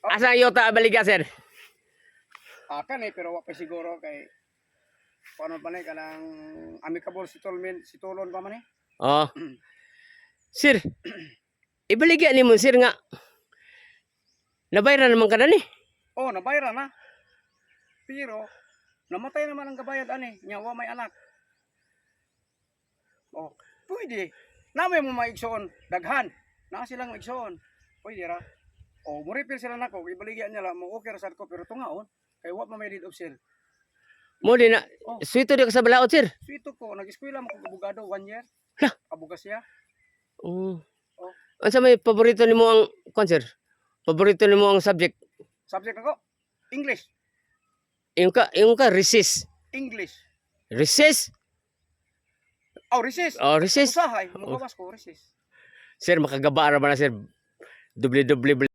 Asa yung ta baliga sir? Akan pero wa pa siguro kay paano pa ni kanang amicable situlon pa man eh. Oh. Sir, ibaligya ni mo sir nga nabayran naman ka na ni. Oh, nabayran na. Pero namatay naman ang kabayad ani, nya wa may anak. Oh, pwede. Namay mo maigsoon daghan. Na silang maigsoon. Pwede ra. Oh, mo repair sila nako, ibaligyan niya lang mo okay ra sad ko pero tungaon kay wa pa may deed of sale. Mo di na Oh. suito di ka sa balaod sir. Suito ko, nag-eskwela mo kog abogado 1 year. Lah. Abogasya. Oh. Oh. Unsa may paborito nimo ang kon sir? Paborito nimo ang subject? Subject ako English. Yung ka resist. English. Resist? Oh, resist. Oh, resist. Usahay, mo gawas ko resist. Sir, makagaba ra ba na sir? Doble-doble